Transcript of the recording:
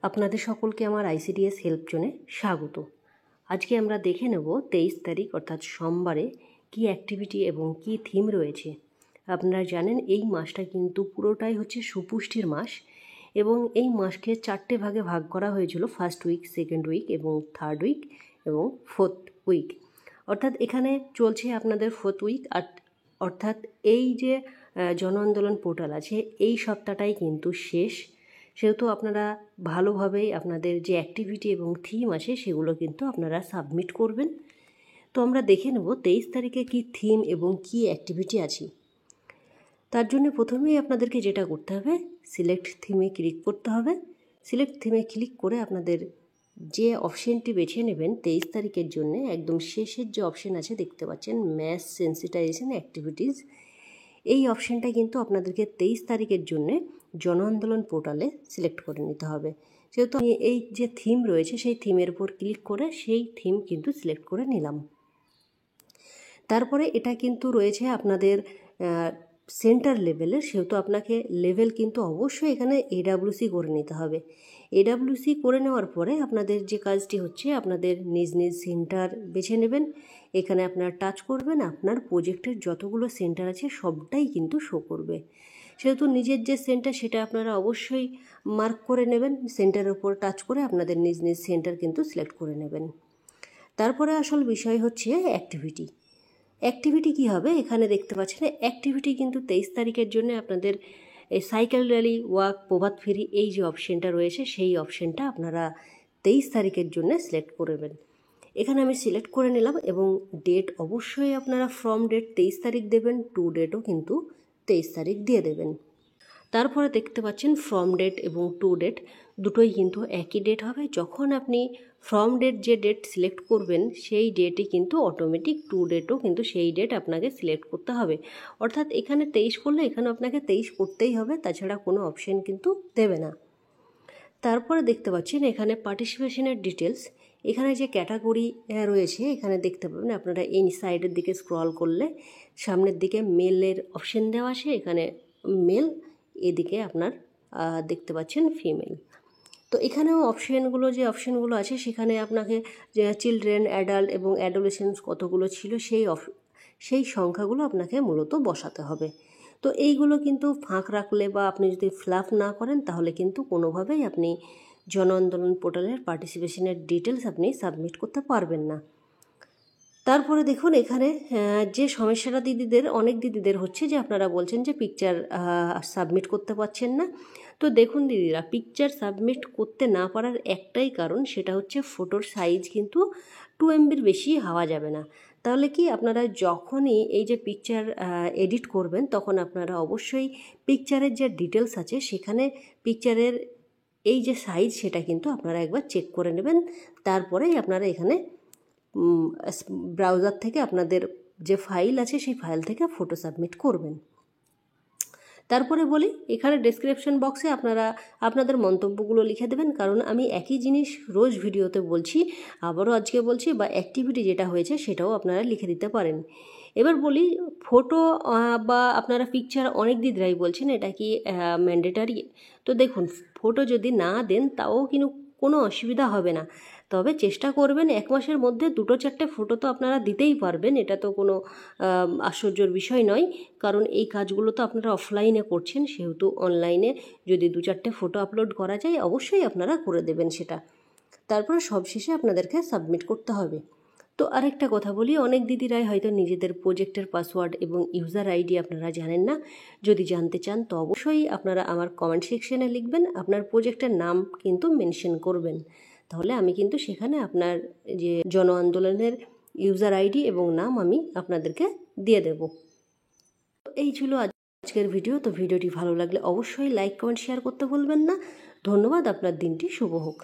আপনাদের সকলকে আমার আইসিডিএস হেল্প জোনে স্বাগত। আজকে আমরা দেখে নেব 23 তারিখ অর্থাৎ সোমবারে কি অ্যাক্টিভিটি এবং কি থিম রয়েছে। আপনারা জানেন এই মাসটা কিন্তু পুরোটাই হচ্ছে সুপুষ্টির মাস এবং এই মাসকে 4টে ভাগে ভাগ করা হয়েছিল, ফার্স্ট উইক, সেকেন্ড উইক এবং থার্ড উইক এবং ফোর্থ উইক। অর্থাৎ এখানে চলছে আপনাদের ফোর্থ উইক, অর্থাৎ এই যে জন আন্দোলন পোর্টাল আছে এই সপ্তাহটাই কিন্তু শেষ। সেহেতু আপনারা ভালোভাবেই আপনাদের যে অ্যাক্টিভিটি এবং থিম আছে সেগুলো কিন্তু আপনারা সাবমিট করবেন। তো আমরা দেখে নেব 23 তারিখে কি থিম এবং কি অ্যাক্টিভিটি আছে। তার জন্য প্রথমেই আপনাদেরকে যেটা করতে হবে, সিলেক্ট থিমে ক্লিক করতে হবে। সিলেক্ট থিমে ক্লিক করে আপনাদের যে অপশানটি বেছে নেবেন 23 তারিখের জন্য, একদম শেষের যে অপশান আছে দেখতে পাচ্ছেন, ম্যাস সেন্সিটাইজেশন অ্যাক্টিভিটিস, এই অপশানটা কিন্তু আপনাদেরকে 23 তারিখের জন্য জন আন্দোলন পোর্টালে সিলেক্ট করে নিতে হবে। যেহেতু আমি এই যে থিম রয়েছে সেই থিমের উপর ক্লিক করে সেই থিম কিন্তু সিলেক্ট করে নিলাম। তারপরে এটা কিন্তু রয়েছে আপনাদের সেন্টার লেভেলের, সেহেতু আপনাকে লেভেল কিন্তু অবশ্যই এখানে এডাব্লিউসি করে নিতে হবে। এডাব্লিউসি করে নেওয়ার পরে আপনাদের যে কাজটি হচ্ছে, আপনাদের নিজ নিজ সেন্টার বেছে নেবেন। এখানে আপনার টাচ করবেন, আপনার প্রজেক্টের যতগুলো সেন্টার আছে সবটাই কিন্তু শো করবে। সেহেতু নিজের যে সেন্টার সেটা আপনারা অবশ্যই মার্ক করে নেবেন। সেন্টারের উপর টাচ করে আপনাদের নিজ নিজ সেন্টার কিন্তু সিলেক্ট করে নেবেন। তারপরে আসল বিষয় হচ্ছে অ্যাক্টিভিটি। অ্যাক্টিভিটি কী হবে এখানে দেখতে পাচ্ছেন, অ্যাক্টিভিটি কিন্তু 23 তারিখের জন্য আপনাদের এই সাইকেল র্যালি, ওয়াক, প্রভাত ফেরি, এই যে অপশানটা রয়েছে সেই অপশানটা আপনারা 23 তারিখের জন্য সিলেক্ট করবেন। এখানে আমি সিলেক্ট করে নিলাম এবং ডেট অবশ্যই আপনারা ফ্রম ডেট 23 তারিখ দেবেন, টু ডেটও কিন্তু 23 তারিখ দিয়ে দেবেন। তারপরে দেখতে পাচ্ছেন ফ্রম ডেট এবং টু ডেট দুটোই কিন্তু একই ডেট হবে। যখন আপনি ফ্রম ডেট যে ডেট সিলেক্ট করবেন সেই ডেটই কিন্তু অটোমেটিক টু ডেটও কিন্তু সেই ডেট আপনাকে সিলেক্ট করতে হবে। অর্থাৎ এখানে 23 করলে এখানে আপনাকে 23 করতেই হবে, তাছাড়া কোনো অপশান কিন্তু দেবে না। তারপরে দেখতে পাচ্ছেন এখানে পার্টিসিপেশনের ডিটেলস, এখানে যে ক্যাটাগরি রয়েছে এখানে দেখতে পাবেন আপনারা এই সাইডের দিকে স্ক্রল করলে সামনের দিকে মেলের অপশান দেওয়া আছে, এখানে মেল, এদিকে আপনার দেখতে পাচ্ছেন ফিমেল। তো এখানেও অপশানগুলো আছে সেখানে আপনাকে যে চিলড্রেন, অ্যাডাল্ট এবং অ্যাডোলেসেন্স কতগুলো ছিল সেই সংখ্যাগুলো আপনাকে মূলত বসাতে হবে। তো এইগুলো কিন্তু ফাঁক রাখলে বা আপনি যদি ফ্লাফ না করেন তাহলে কিন্তু কোনোভাবেই আপনি জন আন্দোলন পোর্টালের পার্টিসিপেশনের ডিটেলস আপনি সাবমিট করতে পারবেন না। তারপরে দেখুন এখানে যে সমস্যাটা অনেক দিদিদের হচ্ছে যে আপনারা বলছেন যে পিকচার সাবমিট করতে পারছেন না। তো দেখুন দিদিরা, পিকচার সাবমিট করতে না পারার একটাই কারণ, সেটা হচ্ছে ফটোর সাইজ কিন্তু 2 MBর বেশি হওয়া যাবে না। তাহলে কি আপনারা যখনই এই যে পিকচার এডিট করবেন তখন আপনারা অবশ্যই পিকচারের যে ডিটেলস আছে সেখানে পিকচারের এই যে সাইজ সেটা কিন্তু আপনারা একবার চেক করে নেবেন। তারপরেই আপনারা এখানে ব্রাউজার থেকে আপনাদের যে ফাইল আছে সেই ফাইল থেকে ফটো সাবমিট করবেন। তারপরে বলি, এখানে ডেসক্রিপশন বক্সে আপনারা আপনাদের মন্তব্যগুলো লিখে দেবেন, কারণ আমি একই জিনিস রোজ ভিডিওতে বলছি, আবারও আজকে বলছি, বা অ্যাক্টিভিটি যেটা হয়েছে সেটাও আপনারা লিখে দিতে পারেন। এবার বলি, ফটো বা আপনারা পিকচার অনেক দিদিরাই বলছেন এটা কি ম্যান্ডেটারি। তো দেখুন, ফটো যদি না দেন তাও কিন্তু কোনো অসুবিধা হবে না, তবে চেষ্টা করবেন 1 মাসের মধ্যে 2-4টে ফটো তো আপনারা দিতেই পারবেন, এটা তো কোনো আশ্চর্যের বিষয় নয়। কারণ এই কাজগুলো তো আপনারা অফলাইনে করছেন, সেহেতু অনলাইনে যদি 2-4টে ফটো আপলোড করা যায় অবশ্যই আপনারা করে দেবেন সেটা। তারপরে সবশেষে আপনাদেরকে সাবমিট করতে হবে। তো আরেকটা কথা বলি, অনেক দিদিরাই হয়তো নিজেদের প্রজেক্টের পাসওয়ার্ড এবং ইউজার আইডি আপনারা জানেন না। যদি জানতে চান তো অবশ্যই আপনারা আমার কমেন্ট সেকশনে লিখবেন, আপনার প্রজেক্টের নাম কিন্তু মেনশন করবেন, তাহলে আমি কিন্তু সেখানে আপনার যে জন আন্দোলনের ইউজার আইডি এবং নাম আমি আপনাদেরকে দিয়ে দেব। তো এই ছিল আজকের ভিডিও। তো ভিডিওটি ভালো লাগলে অবশ্যই লাইক, কমেন্ট, শেয়ার করতে ভুলবেন না। ধন্যবাদ, আপনার দিনটি শুভ হোক।